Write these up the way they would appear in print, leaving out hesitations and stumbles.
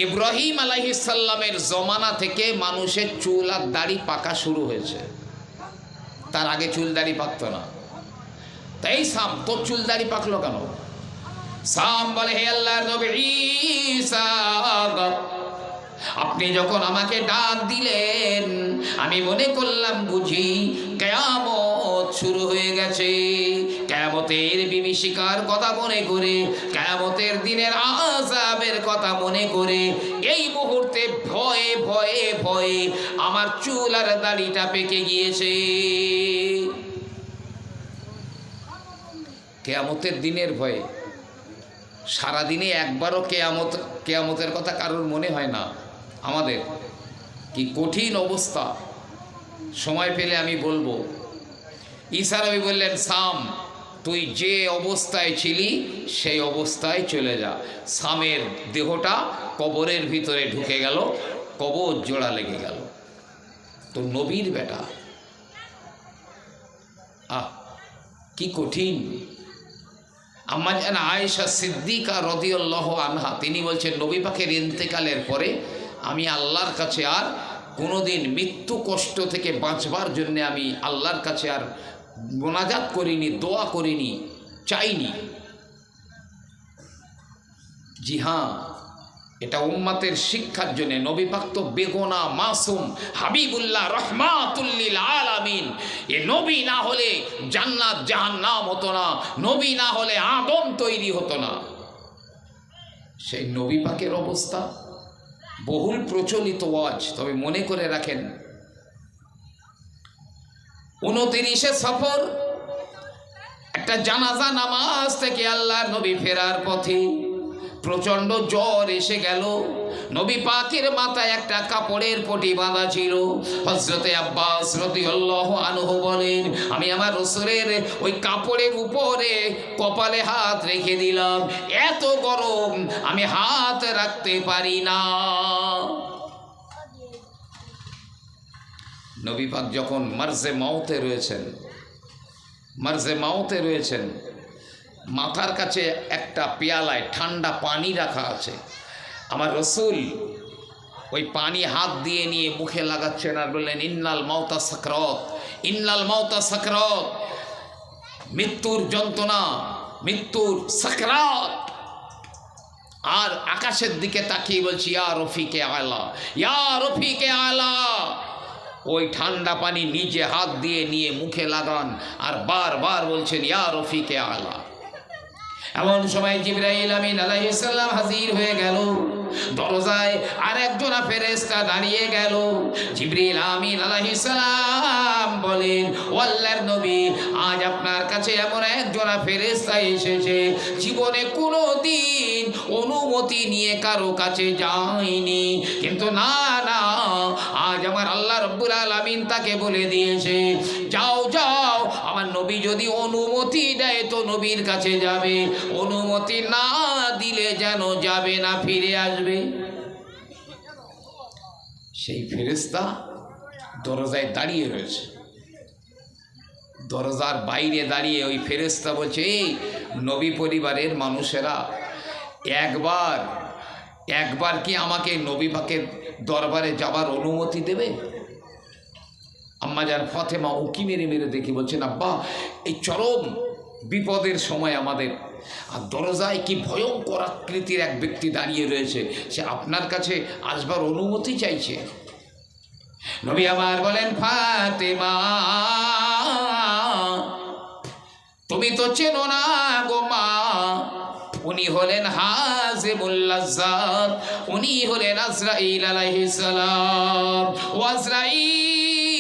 ইব্রাহিম আলাইহিস সালামের জমানা থেকে মানুষের চুল আর দাড়ি পাকা শুরু হয়েছে, তার আগে চুল দাড়ি পাকতো না। তাই সাম, তোর চুল দাড়ি পাকলো কেন? সাম বলে, হে আল্লাহর নবী ঈসা, আপনি যখন আমাকে ডাক দিলেন আমি মনে করলাম বুঝি কিয়ামত শুরু হয়ে গেছে। কিয়ামতের বিভীষিকার কথা মনে করে, কিয়ামতের দিনের আযাবের কথা মনে করে এই মুহূর্তে ভয়ে ভয়ে ভয়ে আমার চুল আর দাড়িটা পেকে গিয়েছে। কিয়ামতের দিনের ভয়ে সারাদিনে একবারও কিয়ামতের কথা কারোর মনে হয় না। আমাদের কি কঠিন অবস্থা, সময় পেলে আমি বলবো। ঈসা নবী বললেন, সাম তুই যে অবস্থায় ছিলি সেই অবস্থায় চলে যা। সামের দেহটা কবরের ভিতরে ঢুকে গেল, কবর জোড়া লেগে গেল। তো নবীর বেটা, কি কঠিন। আম্মা জান আয়েশা সিদ্দিকা রাদিয়াল্লাহু আনহা তিনি বলছেন, নবী পাকের ইন্তেকালের পরে আমি আল্লাহর কাছে আর কোনোদিন মৃত্যু কষ্ট থেকে বাঁচবার জন্য আমি আল্লাহর কাছে আর মোনাজাত করিনি, দোয়া করিনি, চাইনি। জি হ্যাঁ, এটা উম্মতের শিক্ষার জন্য। নবী পাক তো বেগুনা মাসুম হাবিবুল্লাহ রহমাতুল লিল আলামিন। এ নবী না হলে জান্নাত জাহান্নাম হতো না, নবী না হলে আদম তৈরি হতো না। সেই নবী পাকের অবস্থা বহুল প্রচলিত ওয়াজ, তবে মনে করে রাখেন 29শে সফর একটা জানাজা নামাজ থেকে আল্লাহর নবী ফেরার পথে প্রচণ্ড জ্বর এসে গেল। নবী পাকের মাথায় একটা কাপড়ের পটি বাঁধা ছিল। হযরতে আব্বাস রাদিয়াল্লাহু আনহু বলেন, আমি আমার রাসূলের ওই কাপড়ের উপরে কপালে হাত রেখে দিলাম, এত গরম আমি হাত রাখতে পারি না। নবী পাক যখন মার্জে মাউতে রয়েছেন, মাথার কাছে একটা পেয়ালায় ঠান্ডা পানি রাখা আছে। আমার রাসূল ওই পানি হাত দিয়ে নিয়ে মুখে লাগাচ্ছেন আর বললেন, ইন্নাল মাউতা সাকরাত, ইন্নাল মাউতা সাকরাত, মৃত্যুর যন্ত্রণা, মৃত্যুর সাকরাত। আর আকাশের দিকে তাকিয়ে বলছি, ইয়া রফিকে আলা, ইয়া রফিকে আলা। ওই ঠান্ডা পানি নিজে হাত দিয়ে নিয়ে মুখে লাগান আর বারবার বলছেন, ইয়া রফিকে আলা। এমন সময় জিবরাইল আমিন আলাইহিস সালাম হাজির হয়ে গেল। দরজায় আরেকজন ফেরেশতা দাঁড়িয়ে গেল। জিবরাইল আমিন আলাইহিস সালাম বলেন, ও আল্লাহর নবী, আজ আপনার কাছে এমন একজন ফেরেশতা এসেছে জীবনে কোনোদিন অনুমতি নিয়ে কারো কাছে যায়নি, কিন্তু না না, আজ আমার আল্লাহ রাব্বুল আলামিন তাকে বলে দিয়েছে, যাও যাও, আমার নবী যদি অনুমতি দেয় তো নবীর কাছে যাবে, অনুমতি না দিলে যেন যাবে না, ফিরে আসবে। সেই ফেরেশতা দরজায় দাঁড়িয়ে রয়েছে। দরজার বাইরে দাঁড়িয়ে ওই ফেরেশতা বলছে, এই নবী পরিবারের মানুষেরা, একবার কি আমাকে নবী পাকের দরবারে যাবার অনুমতি দেবে? আম্মা জান ফাতেমা উকি মেরে মেরে দেখি বলছেন, আব্বা এই চরম বিপদের সময় আমাদের, আর দরজায় কি ভয়ঙ্কর আকৃতির এক ব্যক্তি দাঁড়িয়ে রয়েছে, সে আপনার কাছে আসবার অনুমতি চাইছে। নবী আমার বলেন, ফাতেমা তুমি তো চেনো না গো মা, উনি হলেন হাজিমুল লাজ্জাত, উনি হলেন আজরাইল আলাইহিস সালাম। ও আজরাইল,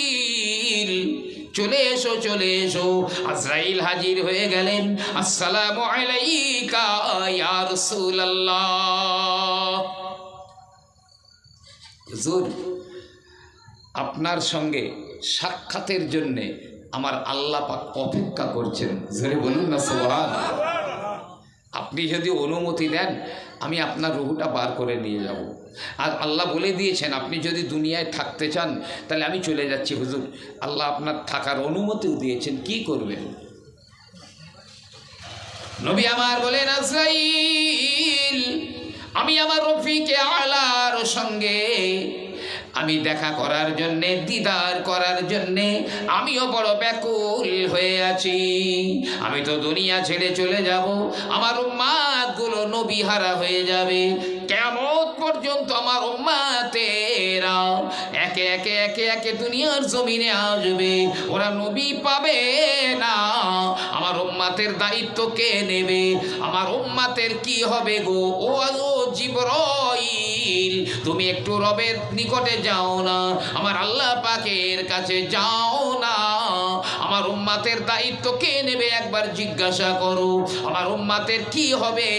চলে এসো চলে এসো। আজরাইল হাজির হয়ে গেলেন। আসসালামু আলাইকা ইয়া রাসূলুল্লাহ। হুজুর, আপনার সঙ্গে সাক্ষাতের জন্য আমার আল্লাহ পাক অপেক্ষা করছেন। জোরে বলুন না সুবহানাল্লাহ। আপনি যদি অনুমতি দেন আমি আপনার রুহটা বার করে নিয়ে যাব। আর আল্লাহ বলে দিয়েছেন, আপনি যদি দুনিয়ায় থাকতে চান তাহলে আমি চলে যাচ্ছি হুজুর। আল্লাহ আপনার থাকার অনুমতিও দিয়েছেন, কি করবেন? নবী আমার বলেন, আজরাইল আমি আমার রফিকে আলার সঙ্গে আমি দেখা করার জন্যে, দিদার করার জন্যে আমিও বড় ব্যাকুল হয়ে আছি। আমি তো দুনিয়া ছেড়ে চলে যাব, আমার উম্মাতগুলো নবীহারা হয়ে যাবে। কিয়ামত পর্যন্ত আমার উম্মাতেরা একে একে একে একে দুনিয়ার জমিনে আসবে, ওরা নবী পাবে না। আমার উম্মাতের দায়িত্ব কে নেবে? আমার উম্মাতের কি হবে গো? ও জিবরাইল, তুমি একটু রবের নিকটে যাও না, আমার আল্লাহ পাকের কাছে যাও না। আমার উম্মাতের দায়িত্ব কে নেবে একবার জিজ্ঞাসা করো। আমার উম্মাতের কি হবে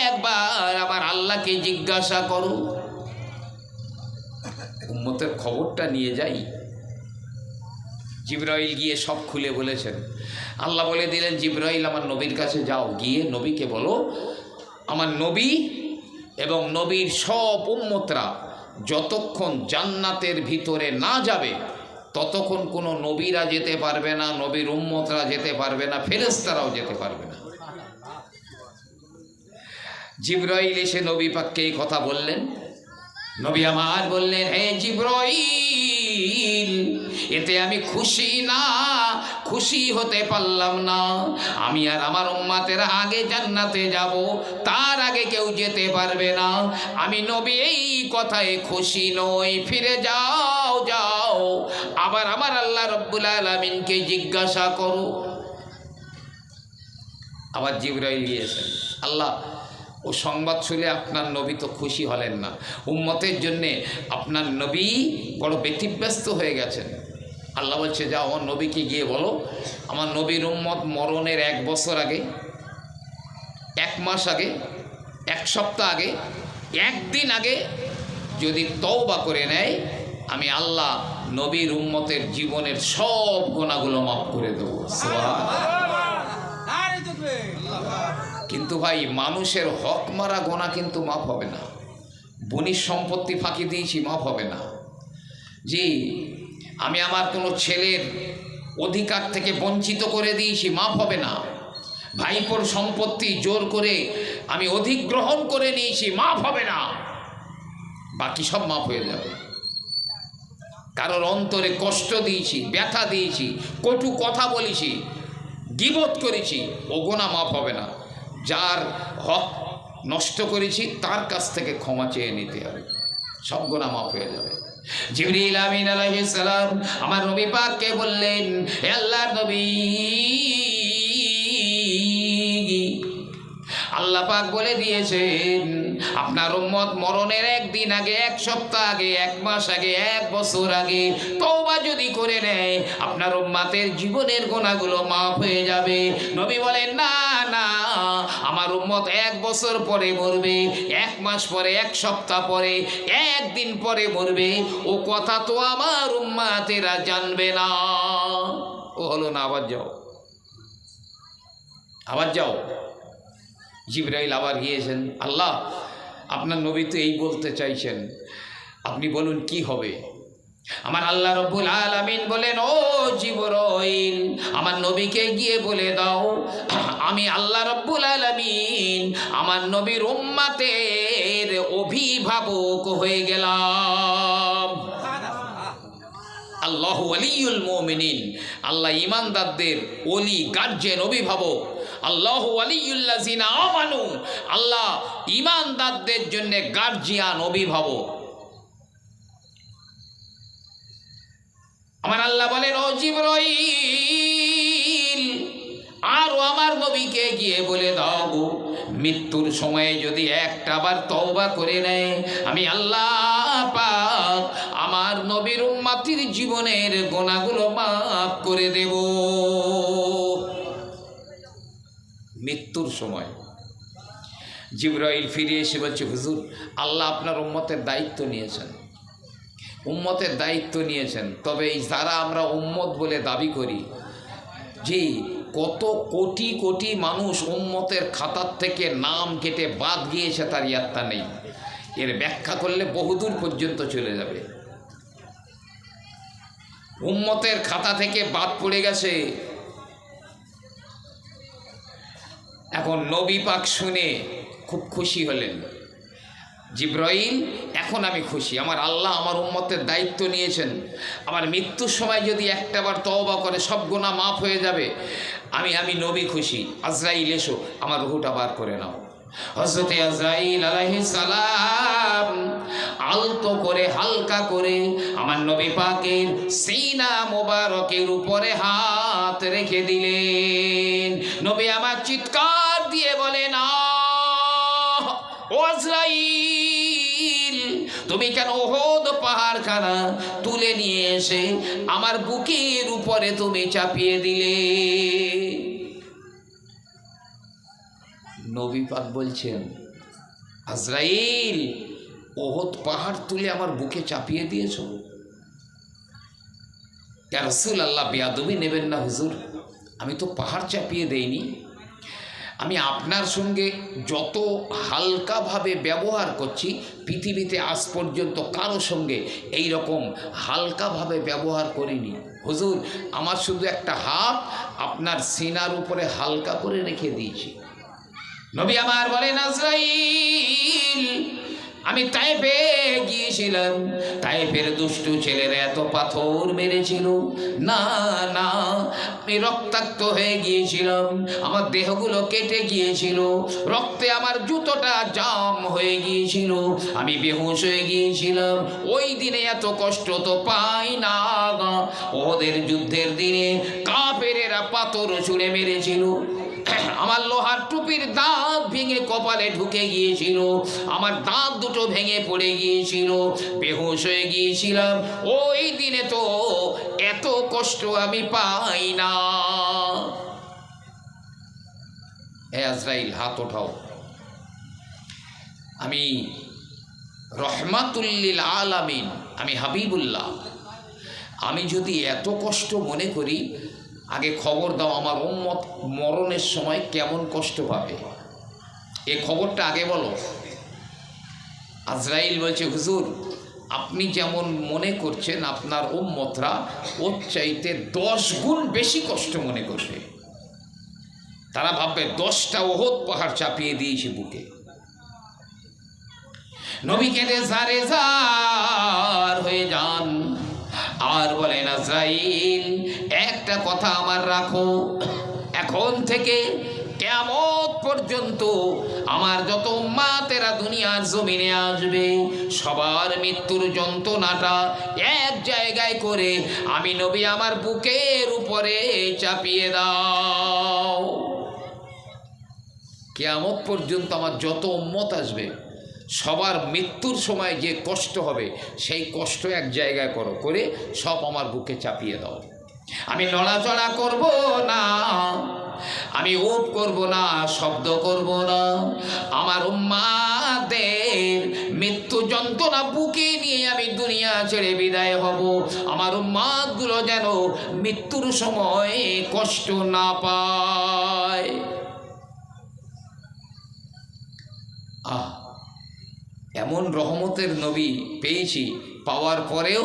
একবার আমার আল্লাহকে জিজ্ঞাসা করো। উম্মতের খবরটা নিয়ে যাই। জিবরাইল গিয়ে সব খুলে বলেছেন। আল্লাহ বলে দিলেন, জিবরাইল আমার নবীর কাছে যাও, গিয়ে নবীকে বলো আমার নবী এবং নবীর সব উম্মতরা যতক্ষণ জান্নাতের ভিতরে না যাবে ততক্ষণ কোনো নবীরা যেতে পারবে না, নবীর উম্মতরা যেতে পারবে না, ফেরেশতারাও যেতে পারবে না। জিবরাইল এসে নবী পাককে এই কথা বললেন। নবী আমার বললেন, হে জিবরাইল, এতে আমি খুশি না, খুশি হতে পারলাম না। আমি আর আমার উম্মতেরা আগে জান্নাতে যাব, তার আগে কেউ যেতে পারবে না। আমি নবী এই কথায় খুশি নই। ফিরে যাও, যাও, আবার আমার আল্লাহ রব্বুল আলামিনকে জিজ্ঞাসা করো। আবার জিবরাইল গিয়েছেন। আল্লাহ, ও সংবাদ শুনে আপনার নবী তো খুশি হলেন না, উম্মতের জন্যে আপনার নবী বড় ব্যতিব্যস্ত হয়ে গেছেন। আল্লাহ বলছে, যাও আমার নবীকে গিয়ে বলো আমার নবীর উম্মত মরণের 1 বছর আগে, 1 মাস আগে, 1 সপ্তাহ আগে, 1 দিন আগে যদি তওবা করে নেয়, আমি আল্লাহ নবীর উম্মতের জীবনের সব গুনাহগুলো মাফ করে দেবো। কিন্তু ভাই, মানুষের হক মারা গোনা কিন্তু মাফ হবে না। বনির সম্পত্তি ফাঁকি দিয়েছি, মাফ হবে না। জি, আমি আমার কোনো ছেলের অধিকার থেকে বঞ্চিত করে দিয়েছি, মাফ হবে না। ভাইপোর সম্পত্তি জোর করে আমি অধিগ্রহণ করে নিয়েছি, মাফ হবে না। বাকি সব মাফ হয়ে যাবে। কারোর অন্তরে কষ্ট দিয়েছি, ব্যথা দিয়েছি, কটু কথা বলেছি, গীবত করেছি, ও গোনা মাফ হবে না। যার হক নষ্ট করেছি তার কাছ থেকে ক্ষমা চেয়ে নিতে হবে, সব গুনাহ মাফ হয়ে যাবে। জিবরিল আমিন আলাইহিস সালাম আমার নবী পাককে বললেন, হে আল্লাহর নবী, আল্লাহ পাক বলে দিয়েছেন আপনার উম্মত মরণের 1 দিন আগে, 1 সপ্তাহ আগে, 1 মাস আগে, 1 বছর আগে তওবা যদি করে নেয়, আপনার উম্মতের জীবনের গুনাহগুলো মাফ হয়ে যাবে। নবী বলেন, না না, আমার উম্মত 1 বছর পরে মরবে, 1 মাস পরে, 1 সপ্তাহ পরে, 1 দিন পরে মরবে, ও কথা তো আমার উম্মতেরা জানবে না। ও হলো না, আবার যাও, আবার যাও। জিবরাইল আবার গিয়েছেন। আল্লাহ, আপনার নবী তো এই বলতে চাইছেন, আপনি বলুন কি হবে। আমার আল্লাহ রব্বুল আলামিন বলেন, ও জিবরাইল, আমার নবীকে গিয়ে বলে দাও আমি আল্লাহ রব্বুল আলামিন আমার নবীর উম্মতের অভিভাবক হয়ে গেলাম। আল্লাহু ওয়ালিউল মুমিনিন, আল্লাহ ঈমানদারদের ওলি, গার্জিয়ান, অভিভাবক। আল্লাহু ওয়ালিউল্লাযিনা আমানু, আল্লাহ ঈমানদারদের জন্য গার্জিয়ান, অভিভাবক। আমার আল্লাহ বলেন, ও জিবরাইল, আরো আমার নবীকে গিয়ে বলে দাও, মৃত্যুর সময়ে যদি একটাবার তওবা করে নেয়, আমি আল্লাহ পাক আমার নবীর উম্মতির জীবনের গুনাহগুলো মাফ করে দেব। মৃত্যুর সময় জিবরাইল ফিরে এসে বলছে, হুজুর, আল্লাহ আপনার উম্মতের দায়িত্ব নিয়েছেন, উম্মতের দায়িত্ব নিয়েছেন। তবে এই যারা আমরা উম্মত বলে দাবি করি, জি, কত কোটি কোটি মানুষ উম্মতের খাতার থেকে নাম কেটে বাদ গিয়েছে, তার ইয়াত্তা নেই। এর ব্যাখ্যা করলে বহুদূর পর্যন্ত চলে যাবে। উম্মতের খাতা থেকে বাদ পড়ে গেছে। এখন নবী পাক শুনে খুব খুশি হলেন। জিব্রাইল, এখন আমি খুশি, আমার আল্লাহ আমার উম্মতের দায়িত্ব নিয়েছেন, আমার মৃত্যুর সময় যদি একটাবার তওবা করে সব গুনাহ মাফ হয়ে যাবে, আমি নবী খুশি। আজরাইল এসো, আমার রুহটা বার করে নাও। হযরতে আজরাইল আলাইহিস সালাম আলতো করে হালকা করে আমার নবী পাকের সিনা মোবারকের উপরে হাত রেখে দিলেন। নবী আমার চিৎকার দিয়ে বলেন, ও আজরাইল, তুমি কেন উহুদ পাহাড়খানা তুলে নিয়ে এসে আমার বুকের উপরে তুমি চাপিয়ে দিলে? নবী পাক বলছেন, আজরাইল, উহুদ পাহাড় তুলে আমার বুকে চাপিয়ে দিয়েছ? ইয়া রাসূলুল্লাহ, বেয়াদবি নেবেন না হুজুর, আমি তো পাহাড় চাপিয়ে দেইনি। আমি আপনার সঙ্গে যত হালকাভাবে ব্যবহার করছি, পৃথিবীতে আজ পর্যন্ত কারো সঙ্গে এই রকম হালকাভাবে ব্যবহার করিনি হুজুর। আমার শুধু একটা হাত আপনার সিনার উপরে হালকা করে রেখে দিয়েছি। নবী আমার বলেন, আজরাইল, আমি তায়েফে গিয়েছিলাম, তায়েফের দুষ্টু ছেলেরা এত পাথর মেরেছিল, না না, আমি রক্তাক্ত হয়ে গিয়েছিলাম, আমার দেহগুলো কেটে গিয়েছিল, রক্তে আমার জুতোটা জাম হয়ে গিয়েছিল, আমি বেহুশ হয়ে গিয়েছিলাম। ওই দিনে এত কষ্ট তো পাই না। ওদের যুদ্ধের দিনে কাফেরেরা পাথর ছুঁড়ে মেরেছিল, আমার লোহার টুপির দাঁত ভেঙে কপালে ঢুকে গিয়েছিল, আমার দাঁত দুটো ভেঙে পড়ে গিয়েছিল, বেহুশ হয়ে গিয়েছিলাম। ওই দিনে তো এত কষ্ট আমি পাই না। হে আজরাইল, হাত ওঠাও। আমি রহমাতুল লিল আলামিন, আমি হাবিবুল্লাহ, আমি যদি এত কষ্ট মনে করি, আগে খবর দাও আমার উম্মত মরণের সময় কেমন কষ্ট পাবে, এ খবরটা আগে বলো। আজরাইল বলছে, হুজুর, আপনি যেমন মনে করছেন আপনার উম্মতরা ওর চাইতে 10 গুণ বেশি কষ্ট মনে করবে। তারা ভাববে 10টা উহুদ পাহাড় চাপিয়ে দিয়েছে বুকে। নবী কেঁদে জারে জার হয়ে যান আর বলেন, আজরাইল, একটা কথা আমার রাখো, এখন থেকে কিয়ামত পর্যন্ত আমার যত উম্মতেরা দুনিয়ার জমিনে আসবে, সবার মৃত্যুর যন্ত্রণাটা এক জায়গায় করে আমি নবী আমার বুকের উপরে চাপিয়ে দাও। কিয়ামত পর্যন্ত আমার যত উম্মত আসবে, সবার মৃত্যুর সময় যে কষ্ট হবে, সেই কষ্ট এক জায়গায় করো, করে সব আমার বুকে চাপিয়ে দাও। আমি নড়াচড়া করব না, আমি উপ করব না, শব্দ করব না। আমার উম্মাদের মৃত্যু যন্ত্রণা বুকে নিয়ে আমি দুনিয়া ছেড়ে বিদায় হব। আমার উম্মাদগুলো যেন মৃত্যুর সময় কষ্ট না পায়। এমন রহমতের নবী পেয়েছি, পাওয়ার পরেও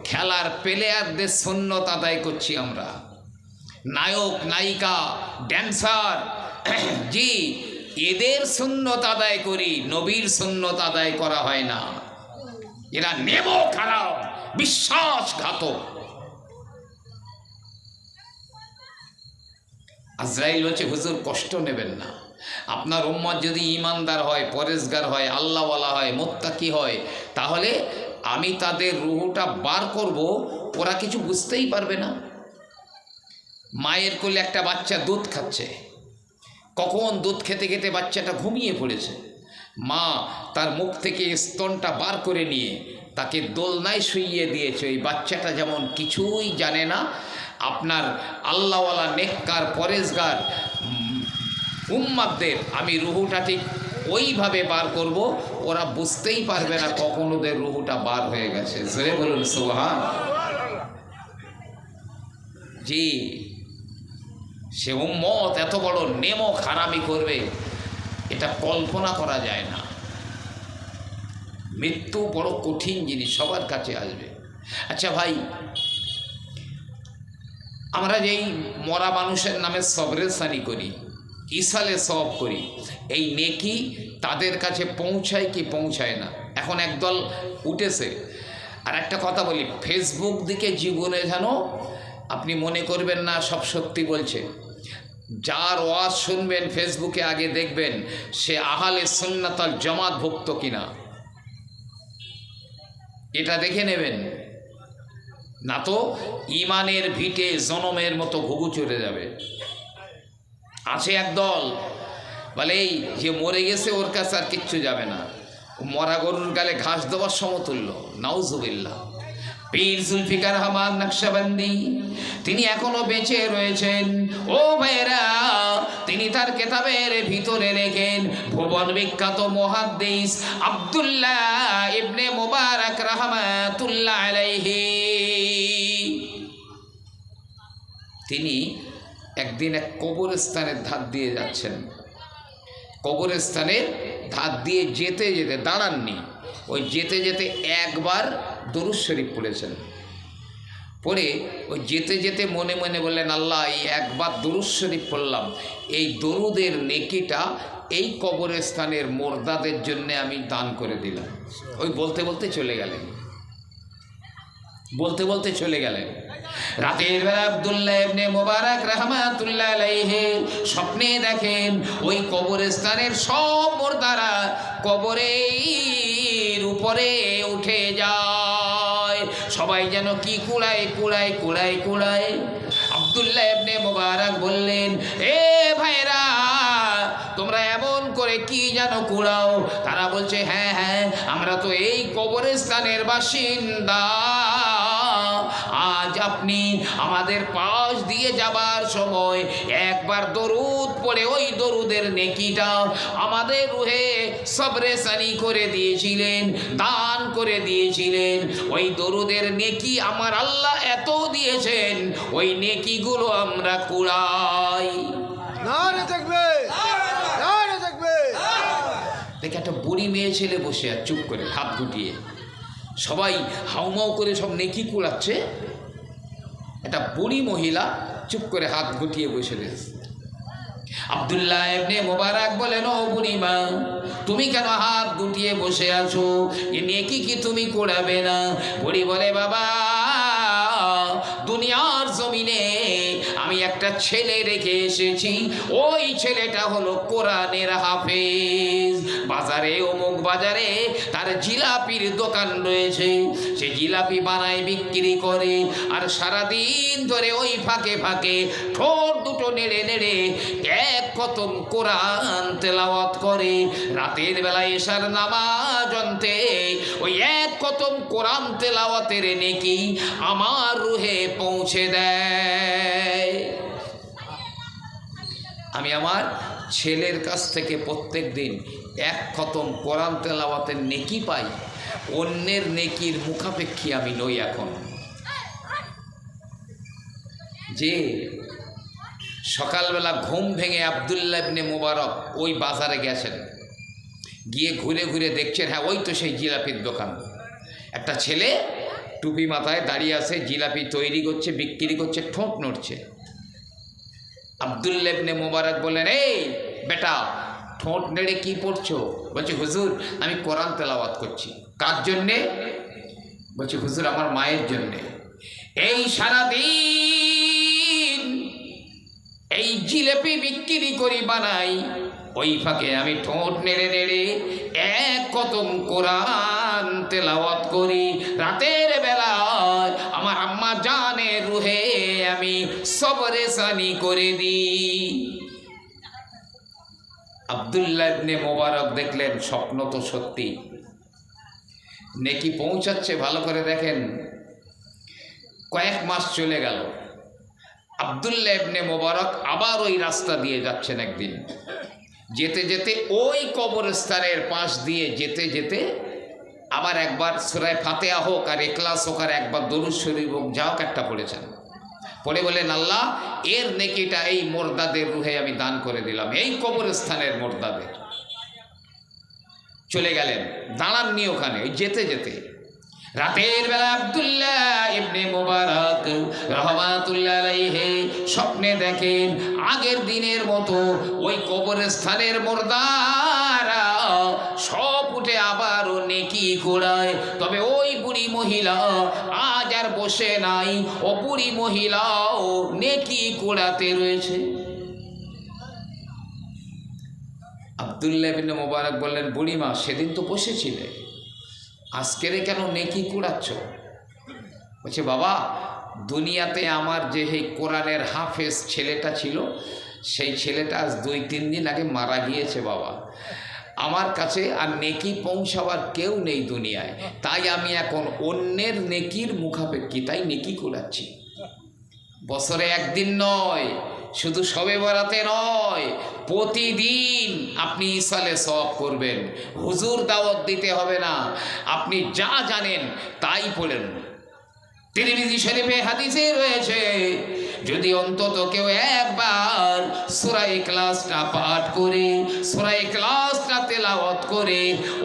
খেলার প্লেয়ারদের সুন্নত আদায় করছি আমরা। নায়ক নায়িকা ড্যান্সার, জি, এদের সুন্নত আদায় করি, নবীর সুন্নত আদায় করা হয় না। এরা নেমো খারাপ, বিশ্বাসঘাতক। আজরাইল বলছে, হুজুর, কষ্ট নেবেন না, আপনার উম্মত যদি ঈমানদার হয়, পরেজগার হয়, আল্লাহওয়ালা হয়, মুত্তাকি হয়, তাহলে আমি তাদের রুহটা বার করব, ওরা কিছু বুঝতেই পারবে না। মায়ের কোলে একটা বাচ্চা দুধ খাচ্ছে, কখন দুধ খেতে খেতে বাচ্চাটা ঘুমিয়ে পড়েছে, মা তার মুখ থেকে স্তনটা বার করে নিয়ে তাকে দোলনায় শুইয়ে দিয়েছে। ওই বাচ্চাটা যেমন কিছুই জানে না, আপনার আল্লাহওয়ালা নেককার পরেজগার উম্মাদের আমি রুহুটা ঠিক ওইভাবে বার করব, ওরা বুঝতেই পারবে না কখন ওদের রুহুটা বার হয়ে গেছে। জোরে বলুন সুবহান। জি, সে উম্মত এত বড় নেমো খারামি করবে, এটা কল্পনা করা যায় না। মৃত্যু বড় কঠিন জিনিস, সবার কাছে আসবে। আচ্ছা ভাই, আমরা যেই মরা মানুষের নামে সবরেসানি করি, ইসালে সওয়াব করি, এই নেকি তাদের কাছে পৌঁছায় কি পৌঁছায় না। এখন একদল উঠেছে। আর একটা কথা বলি, ফেসবুক দিকে জীবনে যেন আপনি মনে করবেন না সব সত্যি বলছে। যার ওয়াজ শুনবেন ফেসবুকে আগে দেখবেন সে আহলে সুন্নাত ওয়াল জামাত ভুক্ত কিনা, এটা দেখে নেবেন, না তো ইমানের ভিটে জনমের মতো ঘুঘু চড়ে যাবে। আছে একদল বলে এই যে মরে গেছে ওর কাছে আর কিচ্ছু যাবে না, মরা গরুর গালে ঘাস দেওয়ার সমতুল্য। নাউজুবিল্লাহ। পীর জুলফিকার রহমান নকশবন্দি তিনি এখনো বেঁচে রয়েছেন। ও ভাইরা, তিনি তার কিতাবের ভিতরে লেখেন, ভুবন বিখ্যাত মুহাদ্দিস আব্দুল্লাহ ইবনে মুবারক রাহমাতুল্লাহ আলাইহি, তিনি একদিন এক কবরস্থানের ধার দিয়ে যাচ্ছেন। কবরস্থানের ধার দিয়ে যেতে যেতে, দাঁড়াননি, ওই যেতে যেতে একবার দরুদ শরীফ পড়েছেন। পড়ে ওই যেতে যেতে মনে মনে বললেন, আল্লাহ এই একবার দরুদ শরীফ পড়লাম, এই দরুদের নেকিটা এই কবরস্থানের মুর্দাদের জন্য আমি দান করে দিলাম। ওই বলতে বলতে চলে গেলেন, বলতে বলতে চলে গেলেন। রাতের বেলা আব্দুল্লাহ ইবনে মুবারক রাহমাতুল্লাহ আলাইহি স্বপ্নে দেখেন ওই কবরস্থানের সব মুর্দারা কবরের উপরে উঠে যায়, সবাই যেন কি কুড়ায় কুড়ায় কুড়ায় কুড়ায়। আব্দুল্লাহ ইবনে মুবারক বললেন, এ ভাইরা, তোমরা এমন করে কি যেন কুড়াও? তারা বলছে, হ্যাঁ হ্যাঁ, আমরা তো এই কবরস্থানের বাসিন্দা, আজ আপনি আমাদের পাশ দিয়ে যাবার সময় একবার দরুদ পড়ে ওই দরুদের নেকিটা আমাদের রুহে সবরে সানি করে দিয়েছিলেন, দান করে দিয়েছিলেন। ওই দরুদের নেকি আমার আল্লাহ এত দিয়েছেন, ওই নেকিগুলো আমরা কুড়াই। দেখে একটা বুড়ি মেয়ে ছেলে বসে আর চুপ করে হাত গুটিয়ে, সবাই হাউমাউ করে সব নেকি কুড়াচ্ছে, একটা বুড়ি মহিলা চুপ করে হাত গুটিয়ে বসে রয়েছে। আব্দুল্লাহ ইবনে মুবারক বলেন, ও বুড়িমা, তুমি কেন হাত গুটিয়ে বসে আছো? এ নেকি কি তুমি কুড়াবে না? বুড়ি বলে, বাবা, দুনিয়ার জমিনে আমি একটা ছেলে রেখে এসেছি, ওই ছেলেটা হলো কোরআনের হাফেজ। বাজারে, অমুক বাজারে তার জিলাপির দোকান রয়েছে, সে জিলাপি বানায় বিক্রি করে, আর সারাদিন ধরে ওই ফাঁকে ফাঁকে ঠোঁট দুটো নেড়ে নেড়ে এক খতম কোরআন তেলাওয়াত করে। রাতের বেলায় এশার নামাজ অন্তে ওই এক খতম কোরআন তেলাওয়াতের নেকি আমার রুহে পৌঁছে দেয়। আমি আমার ছেলের কাছ থেকে প্রত্যেক দিন এক খতম কোরআন তেলাওয়াতের নেকি পাই, অন্যের নেকির মুখাপেক্ষী আমি নই। এখন যে সকালবেলা ঘুম ভেঙে আব্দুল্লাহ ইবনে মুবারক ওই বাজারে গেছেন, গিয়ে ঘুরে ঘুরে দেখছেন, হ্যাঁ ওই তো সেই জিলাপির দোকান, একটা ছেলে টুপি মাথায় দাঁড়িয়ে আছে, জিলাপি তৈরি করছে, বিক্রি করছে, ঠোঁট নড়ছে। আব্দুল্লাহ ইবনে মুবারক বললেন, এই বেটা, ঠোঁট নেড়ে কি পড়ছো? বলছে, হুজুর আমি কোরআন তেলাওয়াত করছি। কার জন্যে? বলছে, হুজুর আমার মায়ের জন্যে। এই সারাদিন এই জিলাপি বিক্রি করি বানাই, ওই ফাঁকে আমি ঠোঁট নেড়ে নেড়ে এক কতম কোরআন তেলাওয়াত করি। রাতের বেলায় আমার আম্মা জানের রুহে আমি সবরে সানি করে দিই। আব্দুল্লাহ ইবনে মুবারক দেখলেন স্বপ্ন তো সত্যি, নেকি পৌঁছাচ্ছে। ভালো করে দেখেন, কয়েক মাস চলে গেল, আব্দুল্লাহ ইবনে মুবারক আবার ওই রাস্তা দিয়ে যাচ্ছেন। একদিন যেতে যেতে ওই কবরস্থানের পাশ দিয়ে যেতে যেতে আবার একবার সূরা ফাতিহা হোক আর ইখলাস হোক আর একবার দরুদ শরীফ হোক, যা হোক একটা পড়েছেন। পড়ে বলেন, আল্লাহ এর নেকিটা এই মুর্দাদের রুহে আমি দান করে দিলাম, এই কবরস্থানের মুর্দাদের। চলে গেলেন, দাঁড়াননি ওখানে, ওই যেতে যেতে রাতের বেলা আব্দুল্লাহ ইবনে মুবারক রাহমাতুল্লাহ আলাইহি স্বপ্নে দেখেন আগের দিনের মতো ওই কবরস্থানের মুর্দারা সব উঠে আবারও নেকি কুড়ায়। তবে ওই বুড়ি মহিলা আজ আর বসে নাই, ও বুড়ি মহিলাও নেকি কুড়াতে রয়েছে। আব্দুল্লাহ ইবনে মুবারক বললেন, বুড়িমা সেদিন তো বসেছিলে, আজকেরে কেন নেকি কুড়াচ্ছ? বলছে, বাবা দুনিয়াতে আমার যে এই কোরআনের হাফেজ ছেলেটা ছিল, সেই ছেলেটা আজ 2-3 দিন আগে মারা গিয়েছে বাবা। আমার কাছে আর নেকি পৌঁছাবার কেউ নেই দুনিয়ায়, তাই আমি এখন অন্যের নেকির মুখাপেক্ষিতায় নেকি কুড়াচ্ছি। বছরে একদিন নয়, শুধু শবে বরাতে নয়, প্রতিদিন আপনি ইসালে সওয়াব করবেন। হুজুর দাওয়াত দিতে হবে না, আপনি যা জানেন তাই পড়েন। তিরমিজি শরীফে হাদিসে রয়েছে, যদি অন্তত কেউ একবার সূরা ইখলাসটা পাঠ করে, সূরা ইখলাসটা তেলাওয়াত করে,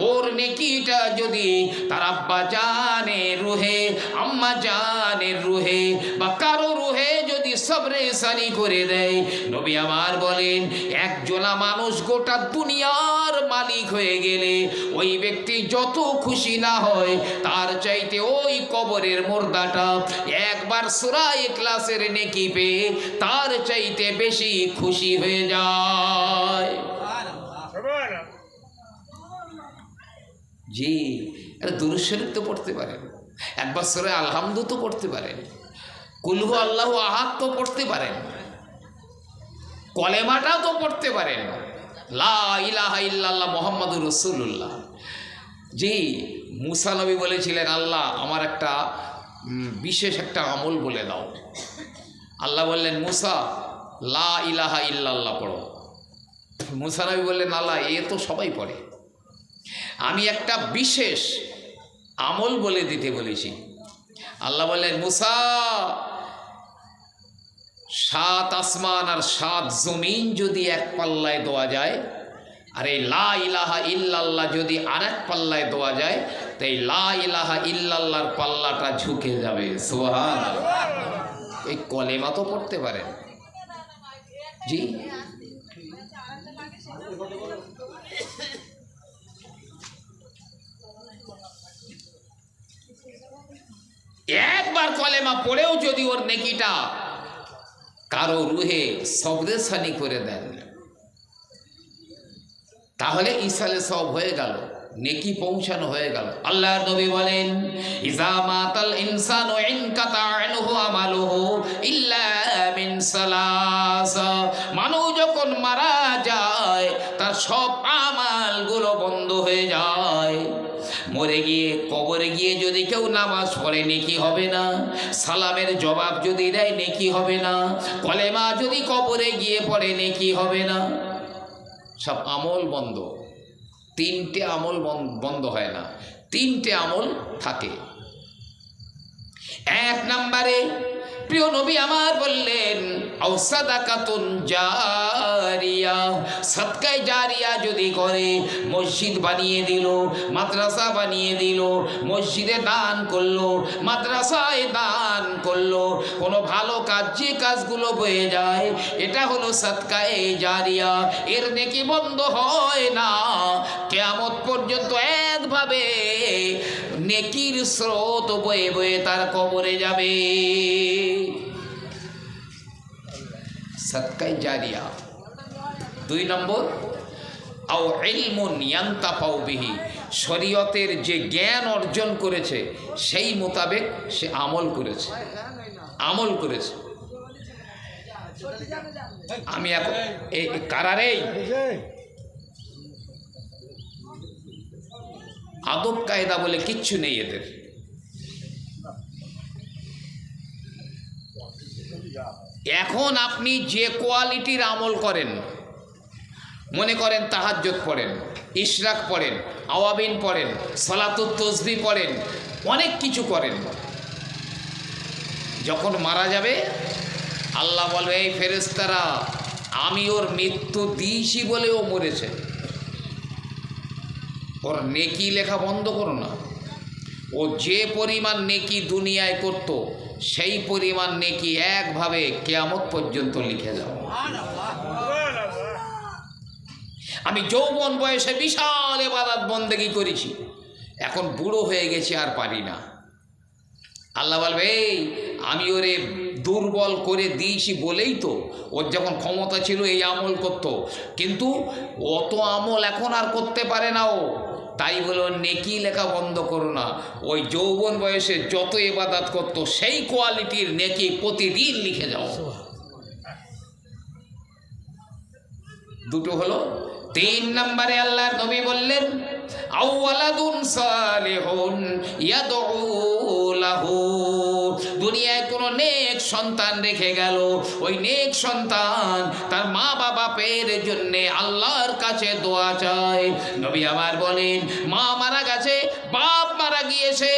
ওর নেকিটা যদি তার আব্বা জানের রুহে, আম্মা জানের রুহে বা কারো রুহে যদি সবরে সানি করে দেয়, নবী আমার বলেন একজনা মানুষ গোটা দুনিয়ার মালিক হয়ে গেলে ওই ব্যক্তি যত খুশি না হয়, তার চাইতে ওই কবরের মুর্দাটা একবার সূরা ইখলাসের নেকি পেয়ে তার চাইতে বেশি খুশি হয়ে যায়। জি, দুরূদ শরীফ তো পড়তে পারেন, একবার সূরা আলহামদু তো পড়তে পারেন, কুল হু আল্লাহু আহাদ তো পড়তে পারেন, কলেমাটাও তো পড়তে পারেন, লা ইলাহা ইল্লাল্লাহ মুহাম্মাদুর রাসূলুল্লাহ। জি, মুসা নবী বলেছিলেন, আল্লাহ আমার একটা বিশেষ একটা আমল বলে দাও। আল্লাহ বললেন, মুসা লা ইলাহা ইল্লাল্লাহ পড়ো। মুসা নবী বললেন, আল্লাহ এ তো সবাই পড়ে, আমি একটা বিশেষ আমল বলে দিতে বলেছি। আল্লাহ বললেন, মুসা 7 আসমান আর 7 জমিন যদি এক পাল্লায় দেওয়া যায়, আর এই লা ইলাহা ইল্লাল্লাহ যদি আরেক পাল্লায় দেওয়া যায়, তাই লা ইলাহা ইল্লাল্লাহর পাল্লাটা ঝুঁকে যাবে। সুবহানাল্লাহ। এই কলেমা তো পড়তে পারেন। জি, একবার কলেমা পড়েও যদি ওর নেকিটা কারো রুহে সবরেসানি করে দেন, তাহলে ইসালে সব হয়ে গেল, নেকি পৌঁছানো হয়ে গেল। আল্লাহর নবী বলেন, ইজা মাতাল ইনসানু ইনকাতা আনহু আমালুহু ইল্লা মিন সালাস। মানুষ যখন মারা যায় তার সব আমালগুলো বন্ধ হয়ে যায়। মরে গিয়ে কবরে গিয়ে যদি কেউ নামাজ পড়ে নেকি হবে না, সালামের জবাব যদি দেয় নেকি হবে না, কলেমা যদি কবরে গিয়ে পড়ে নেকি হবে না, সব আমল বন্ধ। 3টে আমল বন্ধ হয় না, 3টে আমল থাকে। 1 নম্বরে প্রিয় নবী আমার বললেন, আও সাদাকাতুন জারিয়া, সাদকায়ে জারিয়া যদি করে, মসজিদ বানিয়ে দিল, মাদ্রাসা বানিয়ে দিল, মসজিদে দান করলো, মাদ্রাসায় দান করলো, কোনো ভালো কাজ, যে কাজগুলো বয়ে যায়, এটা হলো সাদকায়ে জারিয়া। এর নেকি বন্ধ হয় না, কিয়ামত পর্যন্ত একভাবে নেকির স্রোত বয়ে বয়ে তার কবরে যাবে। সাদকায়ে জারিয়া। 2 নম্বর, আও ইলমুন ইয়ান্তাফাউ বিহি, শরীয়তের যে জ্ঞান অর্জন করেছে সেই মোতাবেক সে আমল করেছে, আমল করেছে। আমি এখন এই কারারেই আদব কায়দা বলে কিচ্ছু নেই এদের। এখন আপনি যে কোয়ালিটির আমল করেন, মনে করেন তাহাজ্জুদ পড়েন, ইশরাক পড়েন, আওয়াবিন পড়েন, সালাতুত তাসবিহ পড়েন, অনেক কিছু করেন, যখন মারা যাবে আল্লাহ বলবে, এই ফেরেশতারা আমি ওর মৃত্যু দিয়েছি বলে ও মরেছে, ওর নেকি লেখা বন্ধ করো না, ও যে পরিমাণ নেকি দুনিয়ায় করত সেই পরিমাণ নেকি একভাবে কিয়ামত পর্যন্ত লিখে যাও। আমি যৌবন বয়সে বিশাল ইবাদত বন্দেগী করেছি, এখন বুড়ো হয়ে গেছি আর পারি না। আল্লাহ বলবে এই আমি ওরে দুর্বল করে দিয়েছি বলেই তো ওর যখন ক্ষমতা ছিল এই আমল করত, কিন্তু অত আমল এখন আর করতে পারে না ও, তাই বলে ওর নেকি লেখা বন্ধ করো না। ওই যৌবন বয়সে যত ইবাদত করত সেই কোয়ালিটির নেকি প্রতিদিন লিখে যাও। দুটো হলো। 3 নম্বরে আল্লাহর নবী বললেন আওয়ালাদুন সালিহুন ইয়াদউ লাহু, দুনিয়ায় কোন নেক সন্তান রেখে গেল, ওই নেক সন্তান তার মা বাপের জন্য আল্লাহর কাছে দোয়া চায়। নবী আমার বলেন মা মারা গেছে, বাপ মারা গিয়েছে,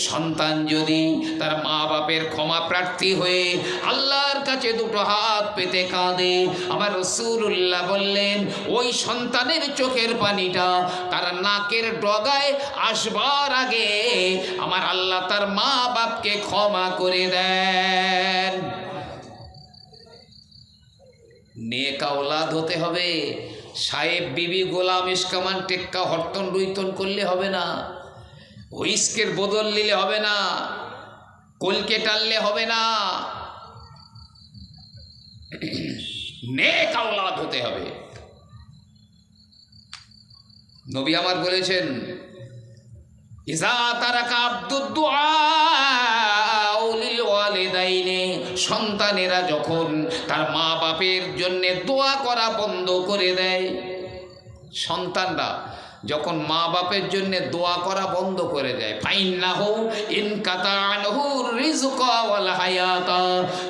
সন্তান যদি তার মা বাপের ক্ষমা প্রার্থী হয়ে আল্লাহর কাছে দুটো হাত পেতে কাঁদে, আমার রাসূলুল্লাহ বললেন ওই সন্তানের চোখের পানিটা তার নাকের ডগায় আসবার আগে আমার আল্লাহ তার মা বাপকে ক্ষমা করে দেন। নেক আওলাদ হতে হবে। সাহেব বিবি গোলাম ইস্কামান টেক্কা হরতন রুইতন করলে হবে না, হুইস্কের বদল নিলে হবে না, কলকে টানলে হবে না, নেক আওলাদ হতে হবে। নবী আমার বলেছেন ইজা তারাকা আব্দুদ দুআ লিল ওয়ালিদাইনি, সন্তানেরা যখন তার মা বাপের জন্য দোয়া করা বন্ধ করে দেয়, সন্তানরা যখন মা বাপের জন্য দোয়া করা বন্ধ করে দেয়, ফাইন্নাহু ইনকাতা আনহু রিজকা ওয়াল হায়াতা,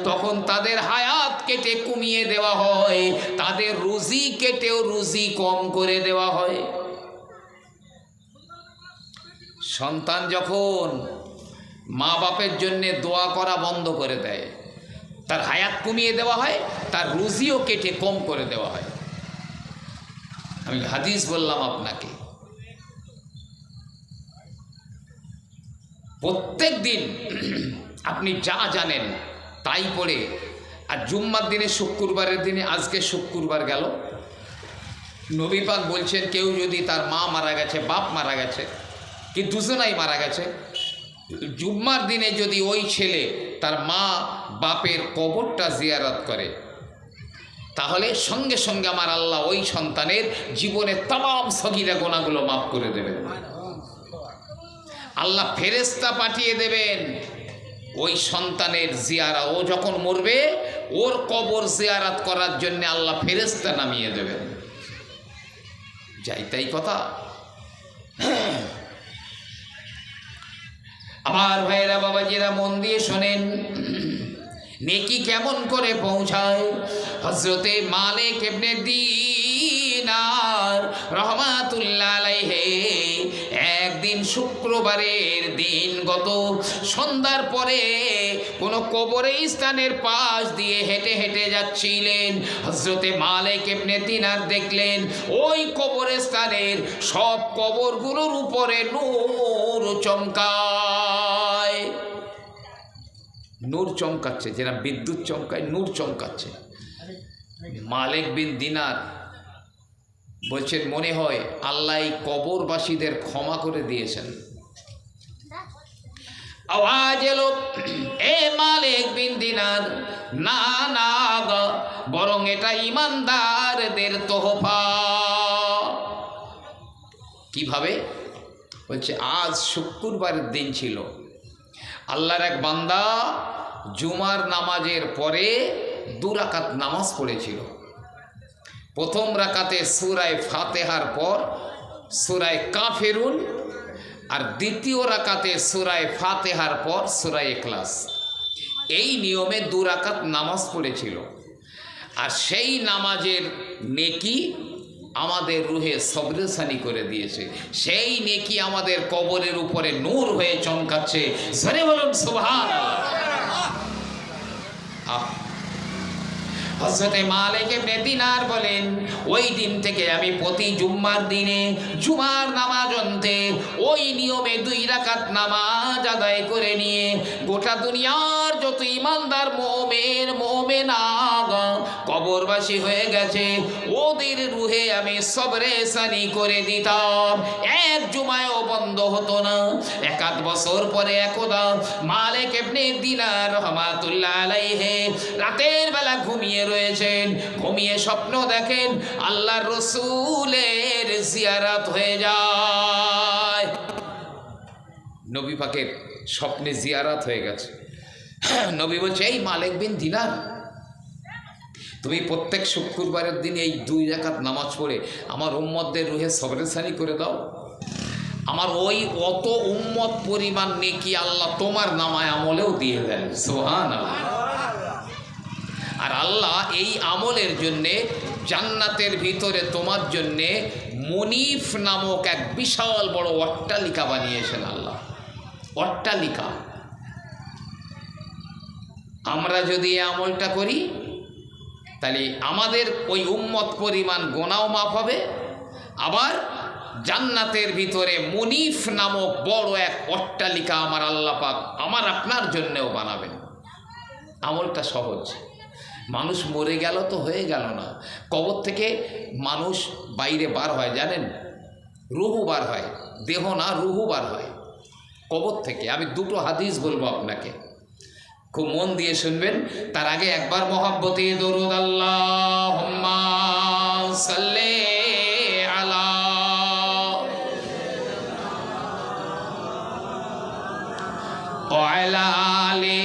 তখন তাদের হায়াত কেটে কমিয়ে দেওয়া হয়, তাদের রুজি কেটেও রুজি কম করে দেওয়া হয়। সন্তান যখন মা বাপের জন্য দোয়া করা বন্ধ করে দেয়, তার হায়াত কমিয়ে দেওয়া হয়, তার রুজিও কেটে কম করে দেওয়া হয়। আমি হাদিস বললাম আপনাকে, প্রত্যেক দিন আপনি যা জানেন তাই পড়ে, আর জুম্মার দিনে শুক্রবারের দিনে, আজকে শুক্রবার গেল, নবী পাক বলছেন কেউ যদি তার মা মারা গেছে, বাপ মারা গেছে, কি দুজনাই মারা গেছে, জুম্মার দিনে যদি ওই ছেলে তার মা বাপের কবরটা জিয়ারত করে, তাহলে সঙ্গে সঙ্গে আমার আল্লাহ ওই সন্তানের জীবনের तमाम সগীরা গুনাহগুলো মাফ করে দেবেন। আল্লাহ ফেরেশতা পাঠিয়ে দেবেন ওই সন্তানের জিয়ারা, ও যখন মরবে ওর কবর জিয়ারত করার জন্য আল্লাহ ফেরেশতা নামিয়ে দেবেন। যাই তাই কথা। আমার ভাইরা বাবাজিরা মন দিয়ে শোনেন, নেকি কেমন করে পৌঁছায়। হযরতে মালিক ইবনে দিনার রাহমাতুল্লাহ আলাইহি একদিন শুক্রবারের দিন গত সন্ধ্যার পরে কোনো কবরস্থানের পাশ দিয়ে হেঁটে হেঁটে যাচ্ছিলেন। হযরতে মালিক ইবনে দিনার দেখলেন ওই কবরস্থানের সব কবরগুলোর উপরে নূর চমকায়, নূর চমকাচ্ছে, যেটা বিদ্যুৎ চমকায়, নূর চমকাচ্ছে। মালিক বিন দিনার বলছেন মনে হয় আল্লাহ কবরবাসীদের ক্ষমা করে দিয়েছেন। আওয়াজ এলো, এ মালিক বিন দিনার, না না বরং এটা ইমানদারদের তোহফা। কিভাবে? বলছে আজ শুক্রবারের দিন ছিল, আল্লাহর এক বান্দা জুমার নামাজের পরে 2 রাকাত নামাজ পড়েছিল। প্রথম রাকাতে সূরা ফাতিহার পর সূরা কাফিরুন, আর দ্বিতীয় রাকাতে সূরা ফাতিহার পর সূরা ইখলাস। এই নিয়মে 2 রাকাত নামাজ পড়েছিল। আর সেই নামাজের নেকি আমাদের রুহে সবরেসানি করে দিয়েছে, সেই নেকি আমাদের কবরের উপরে নূর হয়ে চমকাচ্ছে। জোরে বলুন সুবহানাল্লাহ। হযরতে মালিক ইবনে দিনার বলেন ওই দিন থেকে আমি প্রতি জুম্মার দিনে জুমার নামাজ মধ্যে ওই নিয়মে 2 রাকাত নামাজ আদায় করে নিয়ে গোটা দুনিয়ার যত ইমানদার মোমেনা কবরবাসী হয়ে গেছে ওদের রুহে আমি সবরে সানি করে দিতাম। এক জুমায়ও বন্ধ হতো না। 1 বছর পরে একদা মালিক ইবনে দিনার রহমাতুল্লাহ আলাইহি রাতের বেলা ঘুমিয়ে রয়েছেন। ঘুমিয়ে স্বপ্ন দেখেন আল্লাহর রাসূলের জিয়ারত হয়ে যায়। নবী পাকের স্বপ্নে জিয়ারত হয়ে গেছে। নবী বলছে, এই মালিক বিন দিনার, তুমি প্রত্যেক শুক্রবারের দিন এই 2 রাকাত নামাজ পড়ে আমার উম্মতদের রুহে সবরেসানি করে দাও। আমার ওই অত উম্মত পরিমাণ নেকি আল্লাহ তোমার নামায় আমলেও দিয়ে দেন। সুবহানাল্লাহ। আর আল্লাহ এই আমলের জন্যে জান্নাতের ভিতরে তোমার জন্যে মুনিফ নামক এক বিশাল বড় অট্টালিকা বানিয়েছেন আল্লাহ। অট্টালিকা। আমরা যদি এই আমলটা করি তাহলে আমাদের ওই উম্মত পরিমাণ গোনাও মাফ হবে, আবার জান্নাতের ভিতরে মুনিফ নামক বড় এক অট্টালিকা আমার আল্লাহ পাক আমার আপনার জন্যেও বানাবেন। আমলটা সহজ। মানুষ মরে গেল তো হয়ে গেল না, কবর থেকে মানুষ বাইরে বার হয়, জানেন? রুহু বার হয়, দেহ না রুহু বার হয় কবর থেকে। আমি 2টো হাদিস বলবো আপনাকে, খুব মন দিয়ে শুনবেন। তার আগে একবার মহব্বতে দরুদ আল্লাহুম্মা সাল্লি আলা ওয়া আলা আলি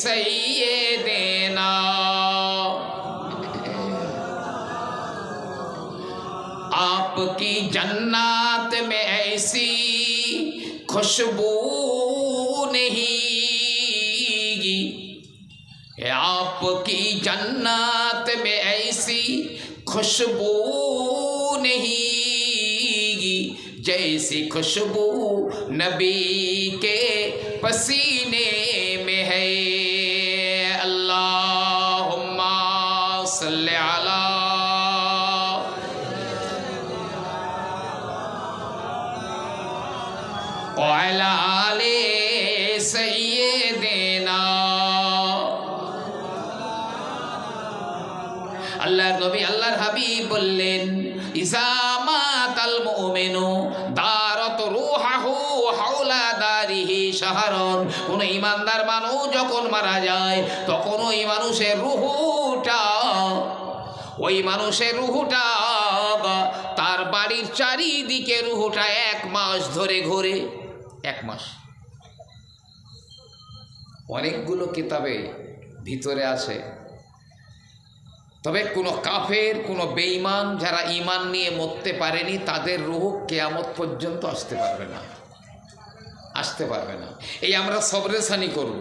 সাইয়্যিদিনা। आपकी जन्नत में ऐसी खुशबू नहीं, आपकी जन्नत में ऐसी खुशबू नहीं जैसी खुशबू नबी के पसीने में है। अल्लाहुम्मा सल्ली अला व अला आले सय्यिदिना। আল্লাহর নবী আল্লাহর হাবিব বললেন, ইজামাতাল মুমিনু দারাত রূহাহু হাওলা দারিহি শাহরান। কোন ইমানদার মানুষ যখন মারা যায় তখন ওই মানুষের রুহুটা তার বাড়ির চারিদিকে রুহুটা 1 মাস ধরে ঘোরে। 1 মাস। অনেকগুলো কিতাবে ভিতরে আছে, তবে কোনো কাফের, কোনো বেঈমান যারা ঈমান নিয়ে মরতে পারেনি তাদের রূহ কিয়ামত পর্যন্ত আসতে পারবে না। এই আমরা সবরেসানি করব।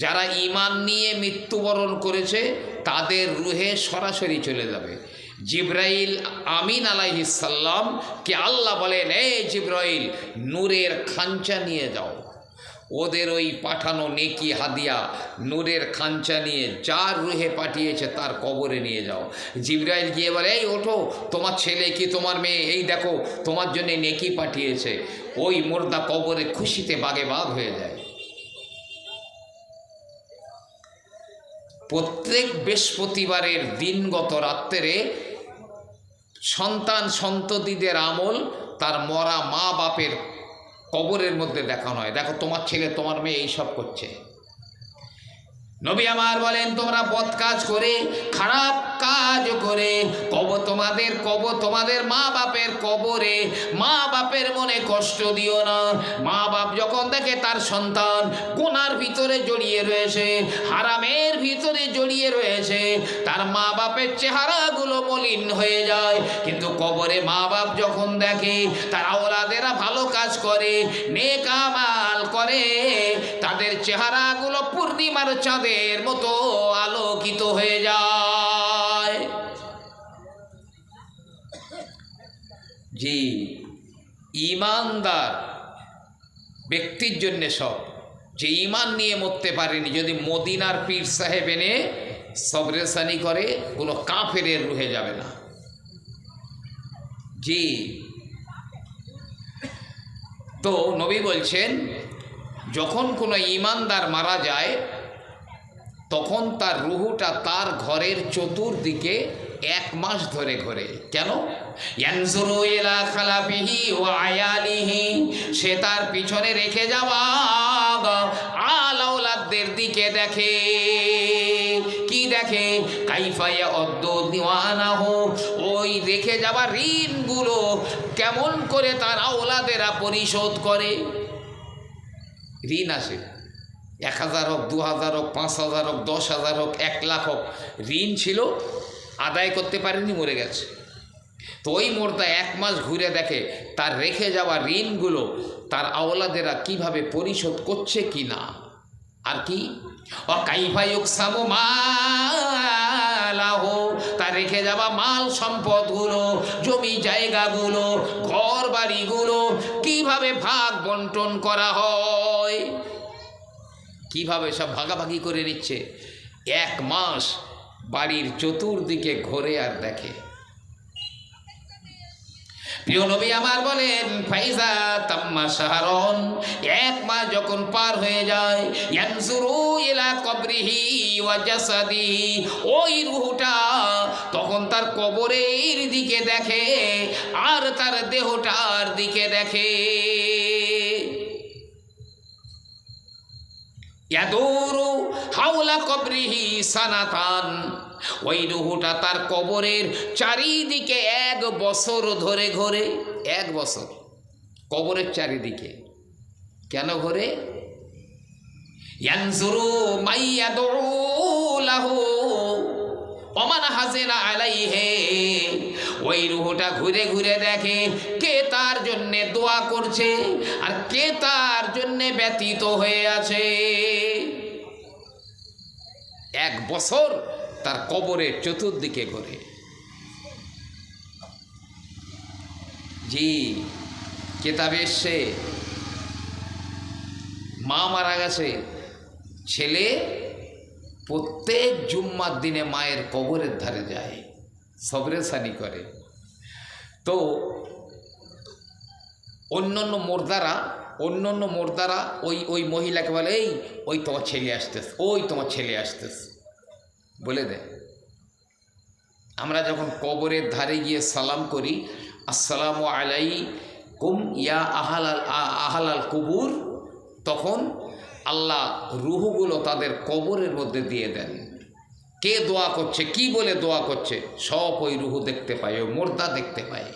যারা ঈমান নিয়ে মৃত্যুবরণ করেছে তাদের রূহে সরাসরি চলে যাবে। জিবরাইল আমিন আলাইহিস সালাম কে আল্লাহ বলেন, এই জিবরাইল নূরের খাঞ্চা নিয়ে যাও। ওদের ওই পাঠানো নেকি হাদিয়া নূরের খাঞ্চা নিয়ে যার রুহে পাঠিয়েছে তার কবরে নিয়ে যাও। জিবরাইল গিয়ে বলে, এই ওঠো, তোমার ছেলে কি তোমার মেয়ে, এই দেখো তোমার জন্য নেকি পাঠিয়েছে। ওই মুর্দা কবরে খুশিতে বাগে বাগ হয়ে যায়। প্রত্যেক বৃহস্পতিবারের দিনগত রাত্রে সন্ততিদের আমল তার মরা মা বাপের কবরের মধ্যে দেখানো হয়। দেখো তোমার ছেলে তোমার মেয়ে এইসব করছে। নবী আমার বলেন, তোমরা বদ কাজ করে, খারাপ কাজ করে তোমাদের মা বাপের কবরে মা বাপের মনে কষ্ট দিও না। মা বাপ যখন দেখে তার সন্তান গুনার ভিতরে জড়িয়ে রয়েছে, হারামের ভিতরে জড়িয়ে রয়েছে, তার মা বাপের চেহারাগুলো মলিন হয়ে যায়। কিন্তু কবরে মা বাপ যখন দেখে তার আওলাদেরা ভালো কাজ করে, নেক আমাল করে, তাদের চেহারাগুলো পূর্ণিমার চাঁদের মতো আলোকিত হয়ে যায়। জি, ঈমানদার ব্যক্তির জন্য সব, যে ঈমান নিয়ে মরতে পারেনি, যদি মদিনার পীর সাহেব এনে সবরেসানি করে কোনো কাফেরের রুহে যাবে না। জি, তো নবী বলছেন যখন কোনো ঈমানদার মারা যায় তখন তার রুহুটা তার ঘরের চতুর্দিকে 1 মাস ধরে ঘোরে। কেন? ইয়ানজুরু ইলা খালাফিহি ওয়া আয়ালিহি, সে তার পিছনে রেখে যাওয়া আলাউলাদদের দিকে দেখে। কি দেখে? কাইফা ইয়াউদ্দু দিওয়ানাহু, ওই রেখে যাওয়া ঋণগুলো কেমন করে তার আওলাদেরা পরিশোধ করে। ঋণ আসে 1000 হোক, 2000 হোক, 5000 হোক, 10,000 হোক, 1 লাখ হোক, ঋণ ছিল, আদায় করতে পারেনি, মরে গেছে। তো ওই মোর্দা 1 মাস ঘুরে দেখে তার রেখে যাওয়া ঋণগুলো তার আওলাদেরা কিভাবে পরিশোধ করছে কি না। আর কি কাইফা ইউকসামু মালাহু, তার রেখে যাওয়া মাল সম্পদগুলো, জমি জায়গাগুলো, ঘর বাড়িগুলো কিভাবে ভাগ বন্টন করা হয়, কিভাবে সব ভাগাভাগি করে নিচ্ছে। 1 মাস বাড়ির চতুর্দিকে ঘোরে আর দেখে। প্রিয় নবী আমার বলেন ফাইজা তাম্মা শাহরন, 1 মাস যখন পার হয়ে যায়, ইয়ানজুরু ইলা কবরিহি ওয়া জাসাদিহি, ওই রূহটা তখন তার কবরের দিকে দেখে আর তার দেহটার দিকে দেখে। ইয়াদুরু হাওলা কবরিহি সানাতান, ওই রুহুটা তার কবরের চারিদিকে 1 বছর ধরে ঘোরে। 1 বছর কবরের চারিদিকে। কেন ঘোরে? ইয়ানজুরু মাইয়াদু লাহু ওমান হাজিনা আলাইহি, ওই রুহুটা ঘুরে ঘুরে দেখে কে তার জন্য দোয়া করছে আর কে তার জন্য ব্যতীত হয়ে আছে। 1 বছর তার কবরের চতুর্দিকে ঘোরে। জি, কেতাবে এসছে মা মারা গেছে, ছেলে প্রত্যেক জুম্মার দিনে মায়ের কবরের ধারে যায়, সবরেসানি করে। তো অন্যান্য মোর্দারা ওই মহিলাকে বলে ওই তোমার ছেলে আসতেছে, ওই তোমার ছেলে আসতেছে বলে দেয়। আমরা যখন কবরের ধারে গিয়ে সালাম করি, আসসালামু আলাইকুম ইয়া আহালাল কুবুর, তখন আল্লাহ রুহুগুলো তাদের কবরের মধ্যে দিয়ে দেন। কে দোয়া করছে, কি বলে দোয়া করছে, সব ওই রুহু দেখতে পায়, ওই মুর্দা দেখতে পায়।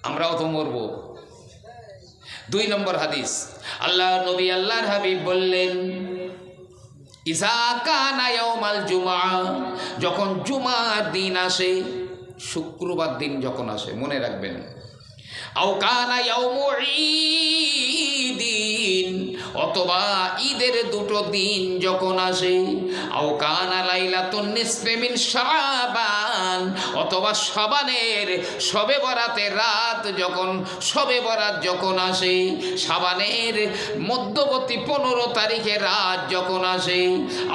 আমরাও তো মরব। 2 নম্বর হাদিস, আল্লাহ নবী আল্লাহর হাবিব বললেন ইযা কানা ইয়াউমাল জুমআ, যখন জুমার দিন আসে, শুক্রবার দিন যখন আসে, মনে রাখবেন, আও কানা ইয়াউমু ঈদিন, অথবা ঈদের 2টো দিন যখন আসে, আও কানা লাইলাতুন নিসফি মিন শাবান, অথবা শাবানের শবে বরাতের রাত যখন, শবে বরাত যখন আসে, শাবানের মধ্যবর্তী 15 তারিখের রাত যখন আসে,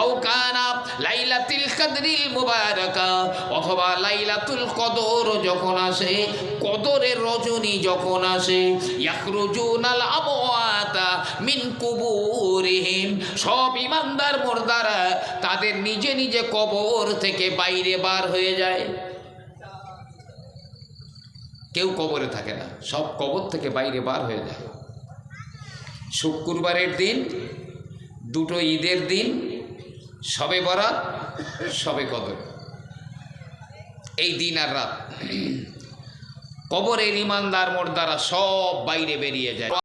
আও কানা লাইলাতুল কদরিল মুবারাকা, অথবা লাইলাতুল কদর যখন আসে, কদরের রজনী যখন আসে, ইয়াখরুজুনাল আমওয়াতা মিন কুবুরিহিম, সব ইমানদার মুর্দারা তাদের নিজে নিজে কবর থেকে বাইরে বার হয়ে যায়। কেউ কবরে থাকে না, সব কবর থেকে বাইরে বার হয়ে যায়। শুক্রবারের দিন, 2টো ঈদের দিন, শবে বরাত, শবে কদর, এই দিন আর রাত কবরের ইমানদার মুর্দারা সব বাইরে বেরিয়ে যায়।